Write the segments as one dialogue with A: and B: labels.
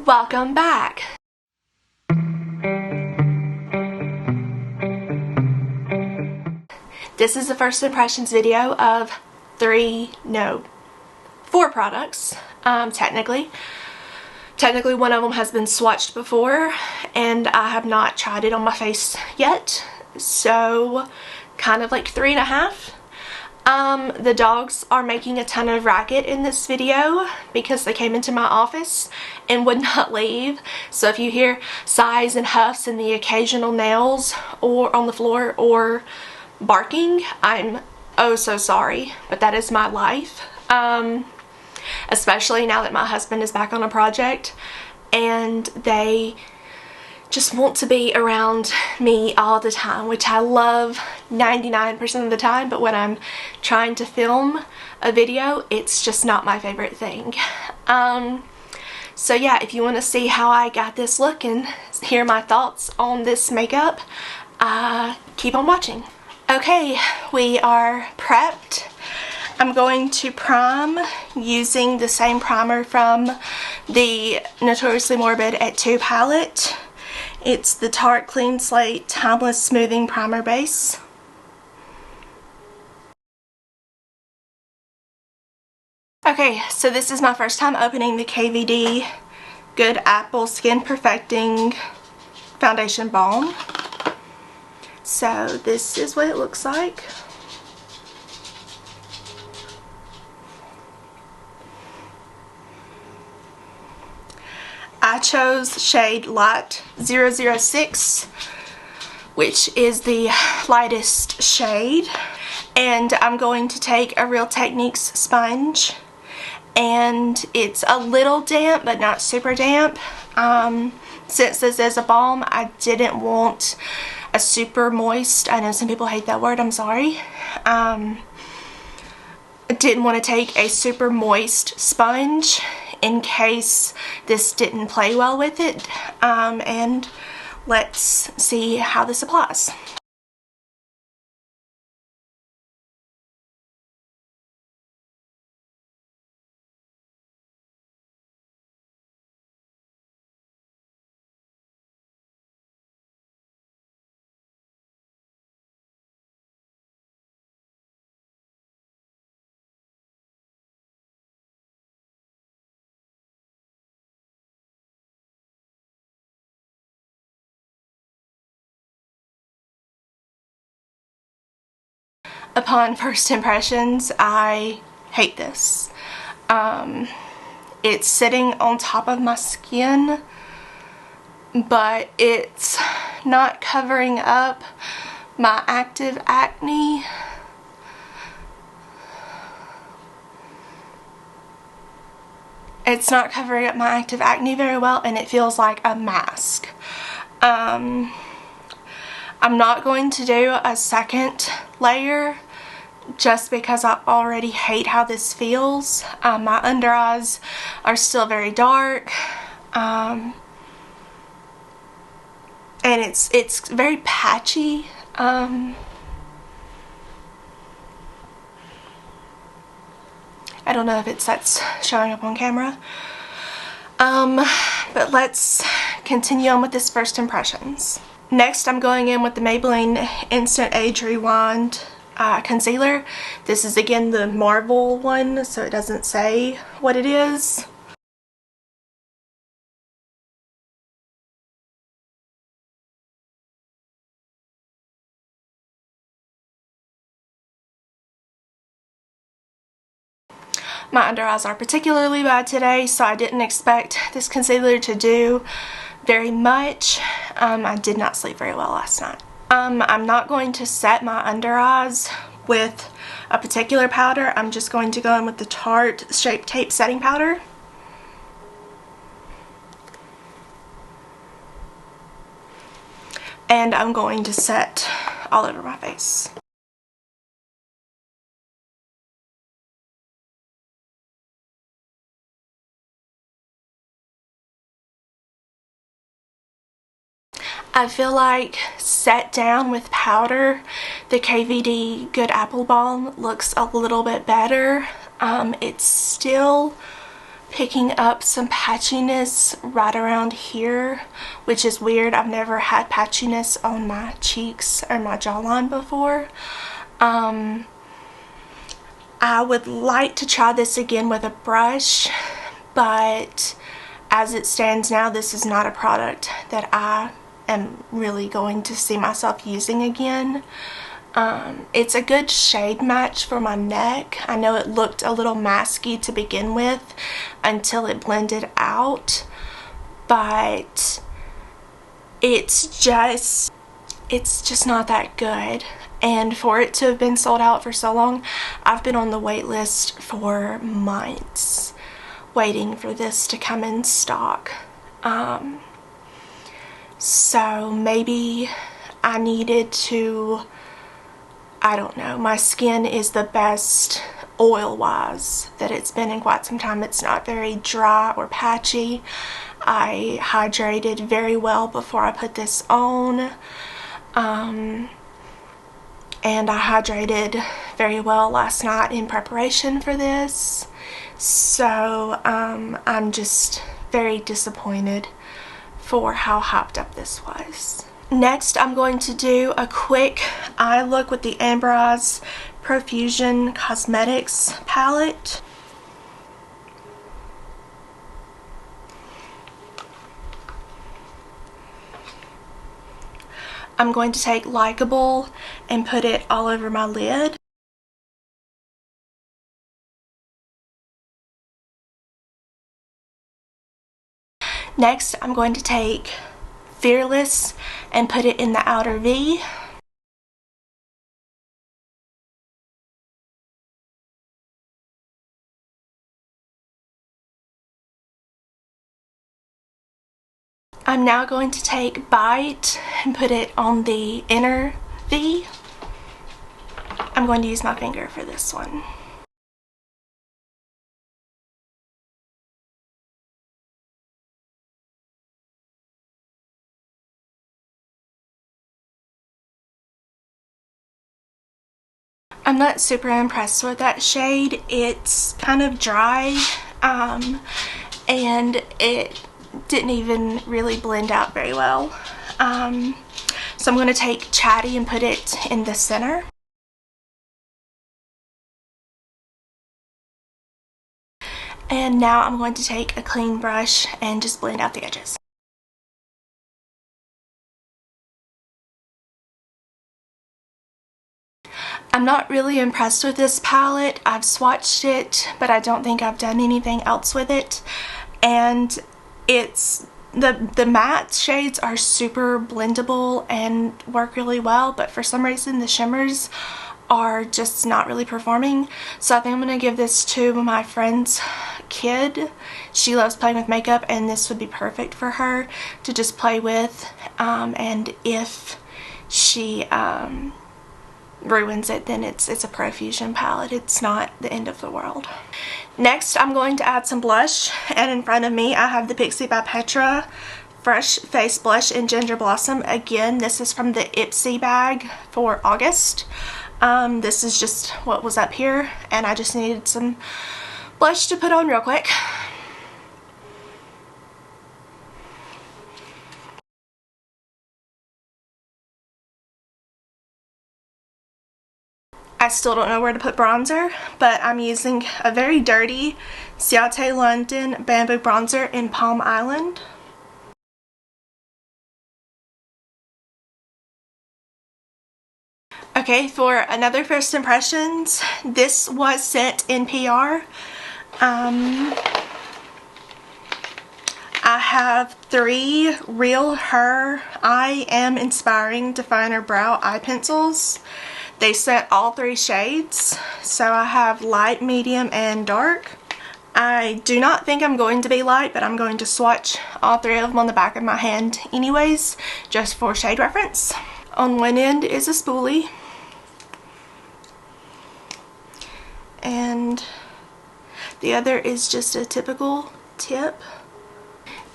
A: Welcome back. This is the first impressions video of 4 products. Technically one of them has been swatched before and I have not tried it on my face yet, so kind of like 3.5. The dogs are making a ton of racket in this video because they came into my office and would not leave. So if you hear sighs and huffs and the occasional nails or on the floor or barking, I'm oh so sorry, but that is my life. Especially now that my husband is back on a project and they just want to be around me all the time, which I love 99% of the time, but when I'm trying to film a video, it's just not my favorite thing. So yeah, if you want to see how I got this look and hear my thoughts on this makeup, keep on watching. Okay, we are prepped. I'm going to prime using the same primer from the Notoriously Morbid at 2 palette. It's the Tarte Clean Slate Timeless Smoothing Primer Base. Okay, so this is my first time opening the KVD Good Apple Skin Perfecting Foundation Balm. So this is what it looks like. I chose shade Light 006, which is the lightest shade, and I'm going to take a Real Techniques sponge, and it's a little damp but not super damp. Since this is a balm, I didn't want a super moist, I know some people hate that word, I'm sorry. I didn't want to take a super moist sponge in case this didn't play well with it, and let's see how this applies. Upon first impressions, I hate this. It's sitting on top of my skin, but it's not covering up my active acne. It's not covering up my active acne very well, and it feels like a mask. I'm not going to do a second layer just because I already hate how this feels. My under eyes are still very dark, and it's very patchy. I don't know if that's showing up on camera. But let's continue on with this first impressions. Next, I'm going in with the Maybelline Instant Age Rewind concealer. This is again the Marvel one, so it doesn't say what it is. My under eyes are particularly bad today, so I didn't expect this concealer to do very much. I did not sleep very well last night. I'm not going to set my under eyes with a particular powder. I'm just going to go in with the Tarte Shape Tape Setting Powder. And I'm going to set all over my face. I feel like set down with powder, the KVD Good Apple Balm looks a little bit better. It's still picking up some patchiness right around here, which is weird. I've never had patchiness on my cheeks or my jawline before. I would like to try this again with a brush, but as it stands now, this is not a product that I am really going to see myself using again. It's a good shade match for my neck. I know it looked a little masky to begin with until it blended out, but it's just not that good. And for it to have been sold out for so long, I've been on the wait list for months waiting for this to come in stock. So maybe I needed to, I don't know, my skin is the best oil-wise that it's been in quite some time. It's not very dry or patchy. I hydrated very well before I put this on. And I hydrated very well last night in preparation for this. So I'm just very disappointed for how hyped up this was. Next, I'm going to do a quick eye look with the Amber Eyes Profusion Cosmetics palette. I'm going to take Likeable and put it all over my lid. Next, I'm going to take Fearless and put it in the outer V. I'm now going to take Bite and put it on the inner V. I'm going to use my finger for this one. I'm not super impressed with that shade. It's kind of dry, and it didn't even really blend out very well. So I'm going to take Chatty and put it in the center. And now I'm going to take a clean brush and just blend out the edges. I'm not really impressed with this palette. I've swatched it, but I don't think I've done anything else with it. And it's the matte shades are super blendable and work really well, but for some reason the shimmers are just not really performing. So I think I'm going to give this to my friend's kid. She loves playing with makeup, and this would be perfect for her to just play with. And if she ruins it, then it's a Profusion palette. It's not the end of the world. Next, I'm going to add some blush, and in front of me I have the Pixie by Petra Fresh Face Blush in Ginger Blossom. Again, this is from the Ipsy bag for August. This is just what was up here, and I just needed some blush to put on real quick. I still don't know where to put bronzer, but I'm using a very dirty Ciate London Bamboo Bronzer in Palm Island. Okay, for another first impressions, this was sent in PR. I have 3 Real Her I Am Inspiring Definer Brow Eye Pencils. They sent all 3 shades, so I have light, medium, and dark. I do not think I'm going to be light, but I'm going to swatch all 3 of them on the back of my hand anyways, just for shade reference. On one end is a spoolie, and the other is just a typical tip.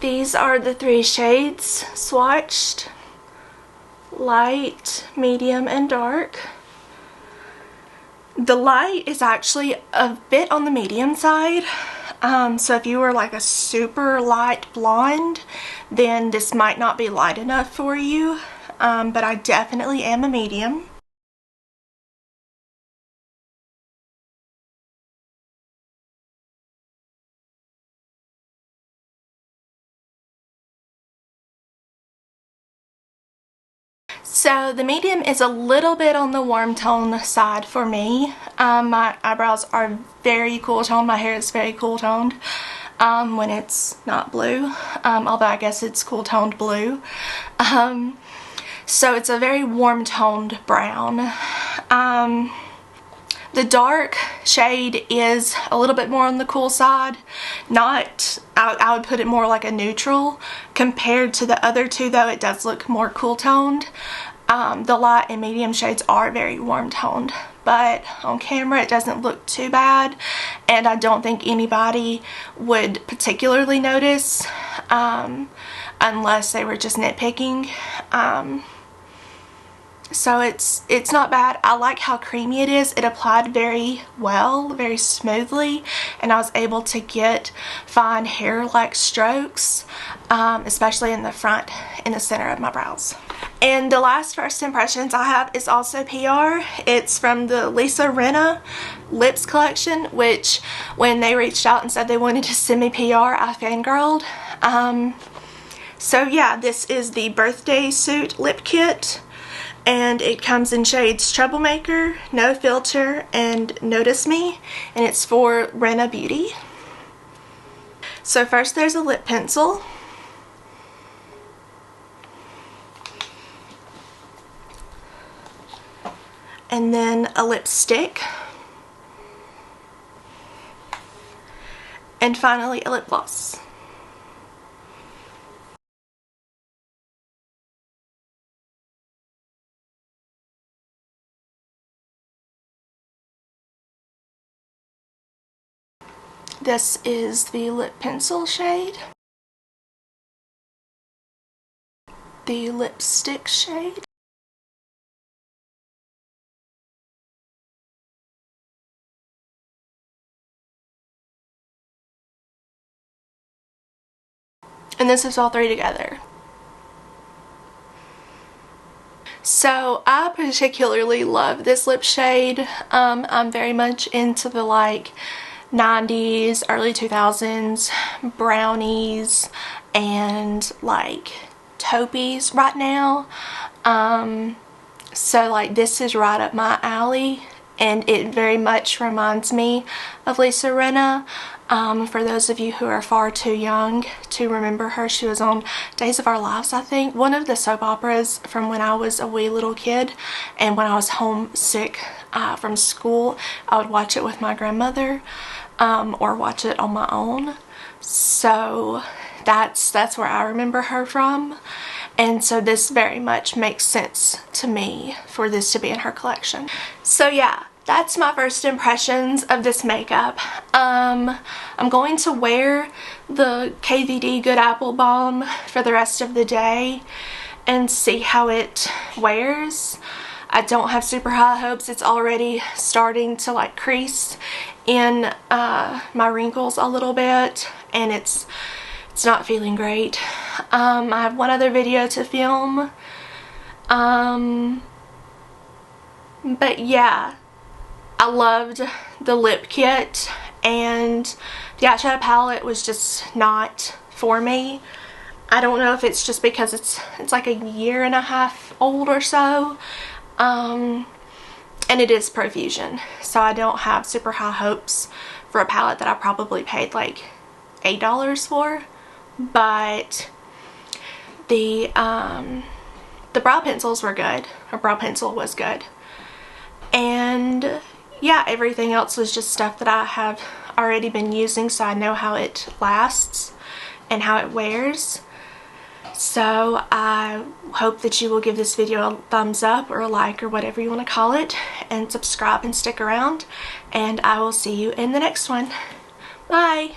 A: These are the 3 shades swatched: light, medium, and dark. The light is actually a bit on the medium side. So if you were like a super light blonde, then this might not be light enough for you, but I definitely am a medium. So the medium is a little bit on the warm tone side for me. My eyebrows are very cool toned. My hair is very cool toned when it's not blue, although I guess it's cool toned blue. So it's a very warm toned brown. The dark shade is a little bit more on the cool side. I would put it more like a neutral. Compared to the other two though, it does look more cool toned. The light and medium shades are very warm toned, but on camera it doesn't look too bad, and I don't think anybody would particularly notice unless they were just nitpicking. So it's not bad. I like how creamy it is. It applied very well, very smoothly, and I was able to get fine hair-like strokes, especially in the front, in the center of my brows. And the last first impressions I have is also PR. It's from the Lisa Rinna Lips collection, which when they reached out and said they wanted to send me PR, I fangirled. So yeah, this is the birthday suit lip kit. And it comes in shades Troublemaker, No Filter, and Notice Me, and it's for Rinna Beauty. So first there's a lip pencil. And then a lipstick. And finally a lip gloss. This is the lip pencil shade, the lipstick shade, and this is all three together. So I particularly love this lip shade. I'm very much into the like 90s, early 2000s brownies and like taupies right now. So like this is right up my alley, and it very much reminds me of Lisa Rinna. For those of you who are far too young to remember her, she was on Days of Our Lives, I think, one of the soap operas from when I was a wee little kid, and when I was homesick from school, I would watch it with my grandmother, or watch it on my own. So that's where I remember her from, and so this very much makes sense to me for this to be in her collection. So yeah, that's my first impressions of this makeup. I'm going to wear the KVD Good Apple Balm for the rest of the day and see how it wears. I don't have super high hopes. It's already starting to like crease in my wrinkles a little bit, and it's not feeling great. I have one other video to film. But yeah, I loved the lip kit, and the eyeshadow palette was just not for me. I don't know if it's just because it's like a year and a half old or so, and it is Profusion, so I don't have super high hopes for a palette that I probably paid like $8 for. But the brow pencils were good. Her brow pencil was good, and yeah, everything else was just stuff that I have already been using, so I know how it lasts and how it wears. So I hope that you will give this video a thumbs up or a like or whatever you want to call it, and subscribe and stick around, and I will see you in the next one. Bye!